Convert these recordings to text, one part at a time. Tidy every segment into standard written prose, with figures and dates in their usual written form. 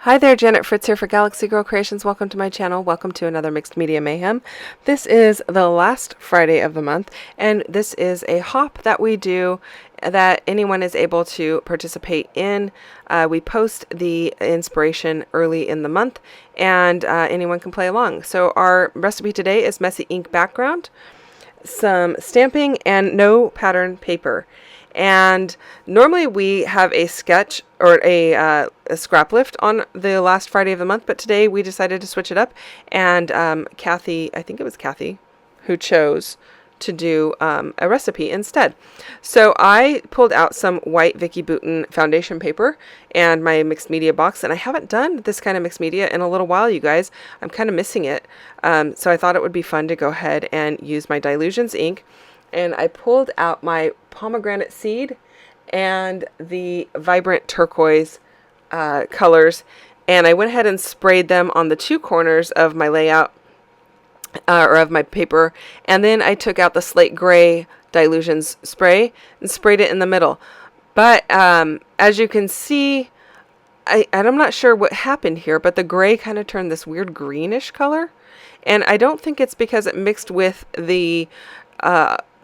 Hi there, Janet Fritz here for Galaxy Girl Creations. Welcome to my channel. Welcome to another Mixed Media Mayhem. This is the last Friday of the month, and this is a hop that we do that anyone is able to participate in. We post the inspiration early in the month, and anyone can play along. So our recipe today is messy ink background, some stamping, and no pattern paper. And normally we have a sketch or a scrap lift on the last Friday of the month, but today we decided to switch it up. And Kathy, I think it was Kathy, who chose to do a recipe instead. So I pulled out some white Vicky Bouton foundation paper and my mixed media box, and I haven't done this kind of mixed media in a little while, you guys. I'm kind of missing it. So I thought it would be fun to go ahead and use my Dylusions ink. And I pulled out my pomegranate seed and the vibrant turquoise colors, and I went ahead and sprayed them on the two corners of my layout or of my paper, and then I took out the slate gray Dylusions spray and sprayed it in the middle. But as you can see, I'm not sure what happened here, but the gray kind of turned this weird greenish color, and I don't think it's because it mixed with the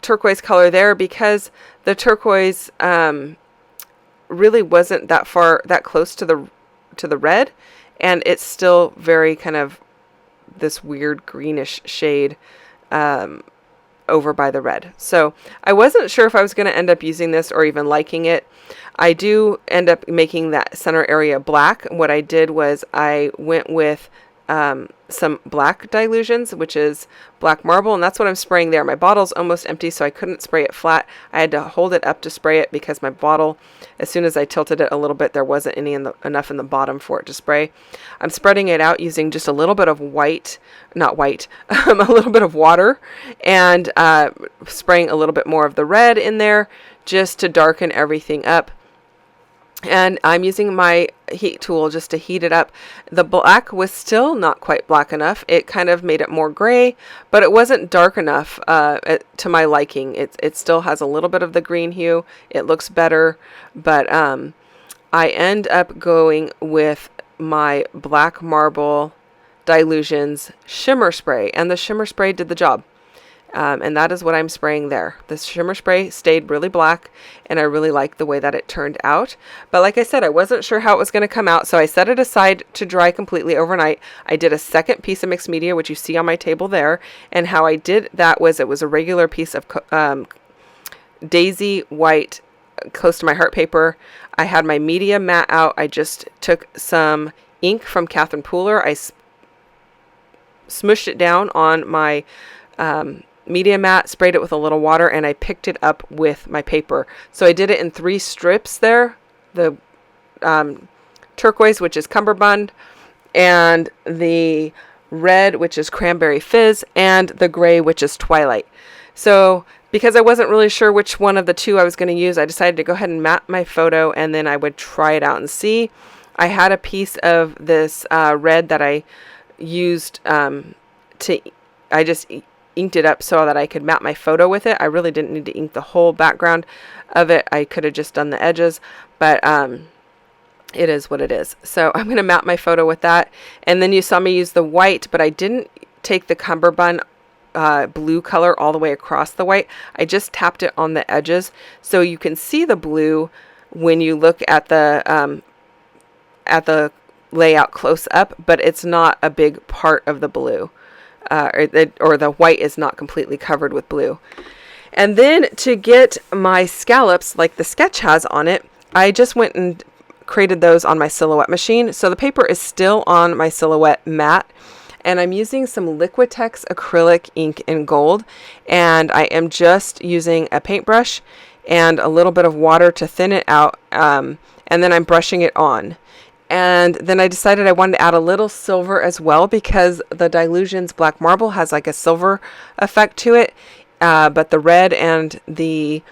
turquoise color there, because the turquoise really wasn't that close to the red, and it's still very kind of this weird greenish shade over by the red. So I wasn't sure if I was going to end up using this or even liking it. I do end up making that center area black. What I did was I went with some black Dylusions, which is black marble, and that's what I'm spraying there. My bottle's almost empty, so I couldn't spray it flat. I had to hold it up to spray it because my bottle, as soon as I tilted it a little bit, there wasn't enough in the bottom for it to spray. I'm spreading it out using just a little bit of a little bit of water, and spraying a little bit more of the red in there just to darken everything up. And I'm using my heat tool just to heat it up. The black was still not quite black enough. It kind of made it more gray, but it wasn't dark enough to my liking. It still has a little bit of the green hue. It looks better, but I end up going with my black marble Dylusions shimmer spray, and the shimmer spray did the job. And that is what I'm spraying there. The shimmer spray stayed really black, and I really like the way that it turned out. But like I said, I wasn't sure how it was going to come out, so I set it aside to dry completely overnight. I did a second piece of mixed media, which you see on my table there, and how I did that was it was a regular piece of daisy white close to my heart paper. I had my media mat out. I just took some ink from Catherine Pooler. I smushed it down on my media mat, sprayed it with a little water, and I picked it up with my paper. So I did it in 3 strips there. The turquoise, which is cummerbund, and the red, which is cranberry fizz, and the gray, which is twilight. So because I wasn't really sure which one of the two I was going to use, I decided to go ahead and map my photo, and then I would try it out and see. I had a piece of this red that I used I just inked it up so that I could map my photo with it. I really didn't need to ink the whole background of it. I could have just done the edges, but it is what it is. So I'm going to map my photo with that. And then you saw me use the white, but I didn't take the cummerbund blue color all the way across the white. I just tapped it on the edges, so you can see the blue when you look at the layout close up, but it's not a big part of the blue. Or the white is not completely covered with blue. And then to get my scallops like the sketch has on it, I just went and created those on my Silhouette machine. So the paper is still on my Silhouette mat, and I'm using some Liquitex acrylic ink in gold, and I am just using a paintbrush and a little bit of water to thin it out, and then I'm brushing it on. And then I decided I wanted to add a little silver as well, because the Dylusions black marble has like a silver effect to it, but the red and the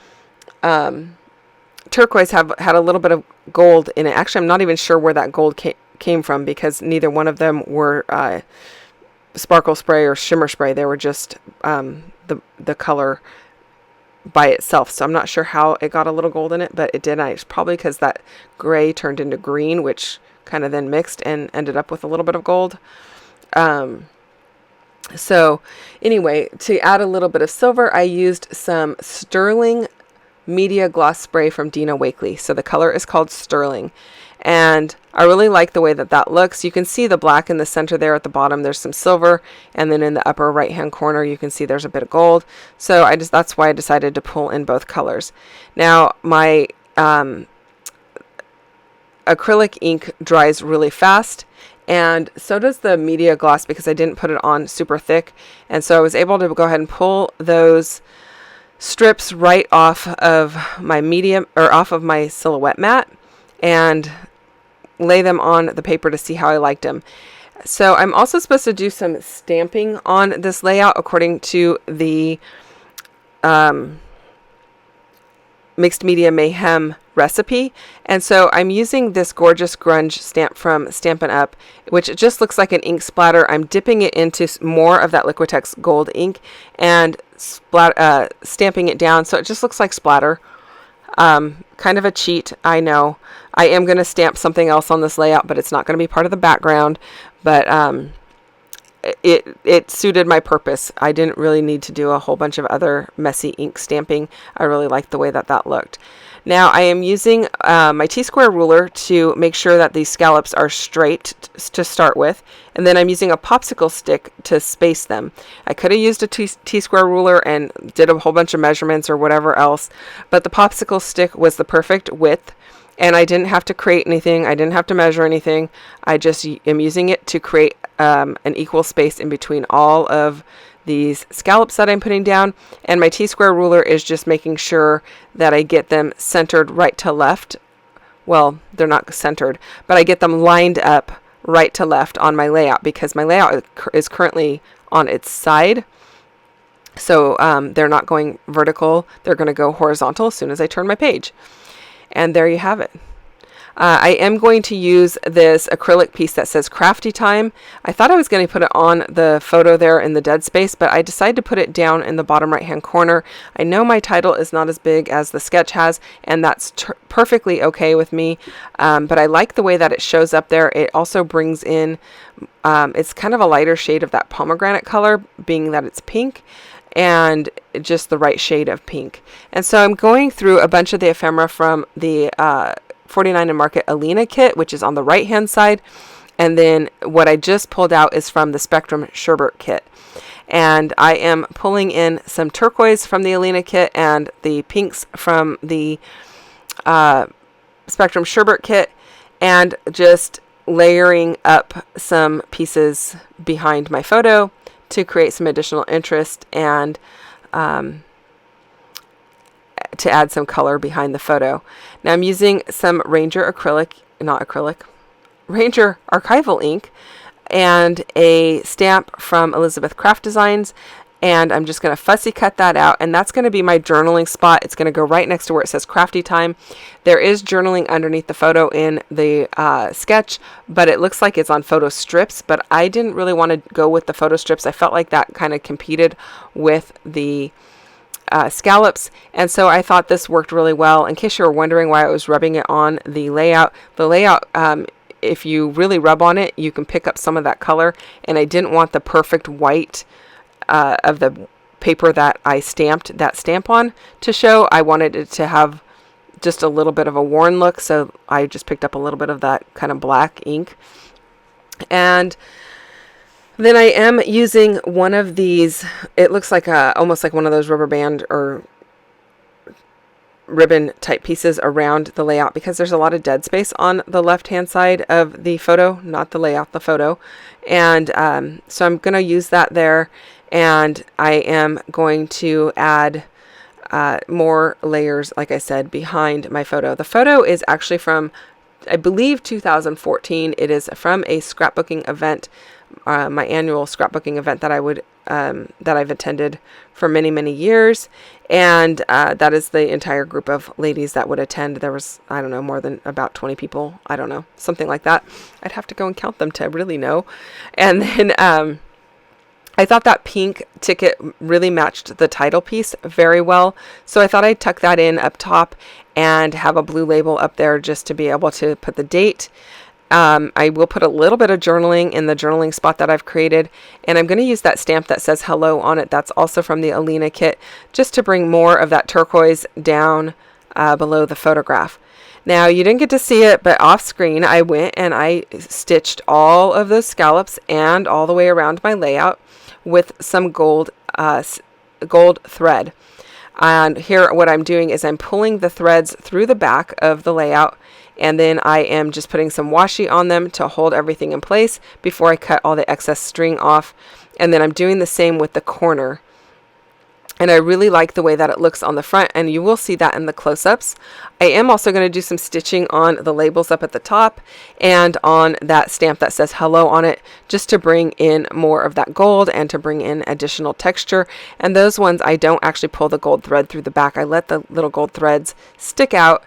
turquoise had a little bit of gold in it. Actually, I'm not even sure where that gold came from, because neither one of them were sparkle spray or shimmer spray. They were just the color by itself. So I'm not sure how it got a little gold in it, but it did. It's probably because that gray turned into green, which kind of then mixed and ended up with a little bit of gold. So anyway, to add a little bit of silver, I used some Sterling Media Gloss Spray from Dina Wakley. So the color is called Sterling. And I really like the way that that looks. You can see the black in the center there at the bottom. There's some silver. And then in the upper right hand corner, you can see there's a bit of gold. So that's why I decided to pull in both colors. Now my acrylic ink dries really fast. And so does the media gloss, because I didn't put it on super thick. And so I was able to go ahead and pull those strips right off of my medium, or off of my silhouette mat, and lay them on the paper to see how I liked them. So I'm also supposed to do some stamping on this layout according to the Mixed Media Mayhem recipe. And so I'm using this gorgeous grunge stamp from Stampin' Up, which just looks like an ink splatter. I'm dipping it into more of that Liquitex gold ink and stamping it down so it just looks like splatter. Kind of a cheat, I know. I am going to stamp something else on this layout, but it's not going to be part of the background. But it suited my purpose. I didn't really need to do a whole bunch of other messy ink stamping. I really liked the way that that looked. Now I am using my T-square ruler to make sure that these scallops are straight to start with, and then I'm using a popsicle stick to space them. I could have used a T-square ruler and did a whole bunch of measurements or whatever else, but the popsicle stick was the perfect width, and I didn't have to create anything. I didn't have to measure anything. I just am using it to create an equal space in between all of these scallops that I'm putting down, and my T-square ruler is just making sure that I get them centered right to left. Well, they're not centered, but I get them lined up right to left on my layout, because my layout is currently on its side. So they're not going vertical, they're going to go horizontal as soon as I turn my page. And there you have it. I am going to use this acrylic piece that says Crafty Time. I thought I was going to put it on the photo there in the dead space, but I decided to put it down in the bottom right hand corner. I know my title is not as big as the sketch has, and that's perfectly okay with me, but I like the way that it shows up there. It also brings in, it's kind of a lighter shade of that pomegranate color, being that it's pink, and just the right shade of pink. And so I'm going through a bunch of the ephemera from the 49 and Market Alina kit, which is on the right hand side, and then what I just pulled out is from the Spectrum Sherbet kit. And I am pulling in some turquoise from the Alina kit and the pinks from the Spectrum Sherbet kit, and just layering up some pieces behind my photo to create some additional interest and to add some color behind the photo. Now I'm using some Ranger Ranger archival ink and a stamp from Elizabeth Craft Designs, and I'm just going to fussy cut that out, and that's going to be my journaling spot. It's going to go right next to where it says Crafty Time. There is journaling underneath the photo in the sketch, but it looks like it's on photo strips, but I didn't really want to go with the photo strips. I felt like that kind of competed with the scallops, and so I thought this worked really well. In case you were wondering why I was rubbing it on the layout, if you really rub on it, you can pick up some of that color, and I didn't want the perfect white of the paper that I stamped that stamp on to show. I wanted it to have just a little bit of a worn look, so I just picked up a little bit of that kind of black ink. And then I am using one of these, it looks like almost like one of those rubber band or ribbon type pieces around the layout, because there's a lot of dead space on the left hand side of the photo, not the layout, the photo. And so I'm going to use that there, and I am going to add more layers, like I said, behind my photo. The photo is actually from, I believe, 2014. It is from a scrapbooking event, my annual scrapbooking event that that I've attended for many, many years. And that is the entire group of ladies that would attend. There was, I don't know, more than about 20 people. I don't know, something like that. I'd have to go and count them to really know. And then I thought that pink ticket really matched the title piece very well. So I thought I'd tuck that in up top and have a blue label up there just to be able to put the date. I will put a little bit of journaling in the journaling spot that I've created, and I'm going to use that stamp that says hello on it. That's also from the Alina kit, just to bring more of that turquoise down below the photograph. Now, you didn't get to see it, but off screen I went and I stitched all of those scallops and all the way around my layout with some gold thread. And here what I'm doing is I'm pulling the threads through the back of the layout, and then I am just putting some washi on them to hold everything in place before I cut all the excess string off. And then I'm doing the same with the corner. And I really like the way that it looks on the front, and you will see that in the close-ups. I am also going to do some stitching on the labels up at the top and on that stamp that says hello on it, just to bring in more of that gold and to bring in additional texture. And those ones, I don't actually pull the gold thread through the back. I let the little gold threads stick out,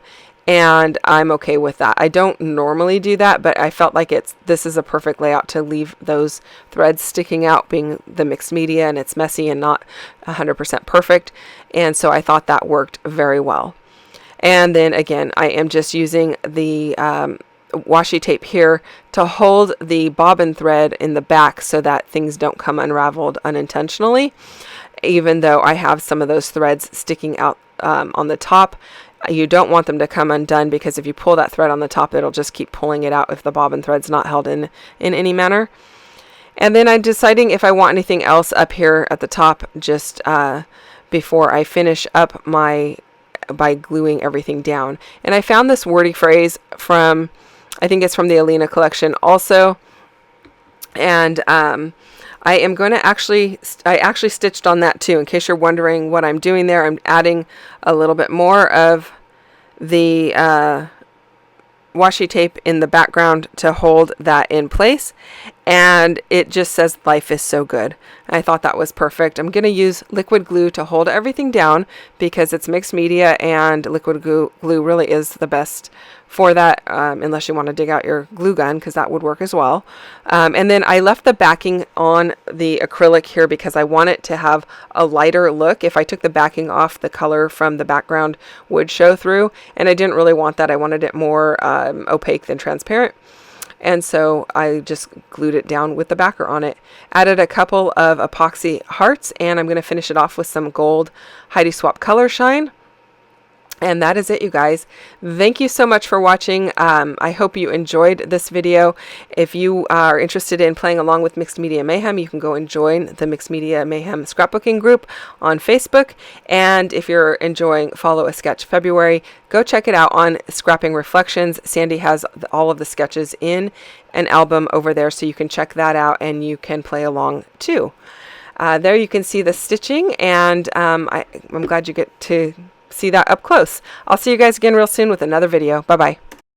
and I'm okay with that. I don't normally do that, but I felt like this is a perfect layout to leave those threads sticking out, being the mixed media and it's messy and not 100% perfect. And so I thought that worked very well. And then again, I am just using the washi tape here to hold the bobbin thread in the back so that things don't come unraveled unintentionally, even though I have some of those threads sticking out on the top. You don't want them to come undone, because if you pull that thread on the top, it'll just keep pulling it out if the bobbin thread's not held in any manner. And then I'm deciding if I want anything else up here at the top just before I finish up by gluing everything down. And I found this wordy phrase from, I think it's from the Alina collection also. And I am going to I actually stitched on that too, in case you're wondering what I'm doing there. I'm adding a little bit more of the washi tape in the background to hold that in place, and it just says life is so good. I thought that was perfect. I'm going to use liquid glue to hold everything down because it's mixed media, and liquid glue really is the best for that, unless you want to dig out your glue gun, because that would work as well. And then I left the backing on the acrylic here because I want it to have a lighter look. If I took the backing off, the color from the background would show through, and I didn't really want that. I wanted it more opaque than transparent. And so I just glued it down with the backer on it. Added a couple of epoxy hearts, and I'm going to finish it off with some gold Heidi Swapp Color Shine. And that is it, you guys. Thank you so much for watching. I hope you enjoyed this video. If you are interested in playing along with Mixed Media Mayhem, you can go and join the Mixed Media Mayhem scrapbooking group on Facebook. And if you're enjoying Follow a Sketch February, go check it out on Scrapping Reflections. Sandy has all of the sketches in an album over there, so you can check that out and you can play along too. There you can see the stitching, and I'm glad you get to see that up close. I'll see you guys again real soon with another video. Bye-bye.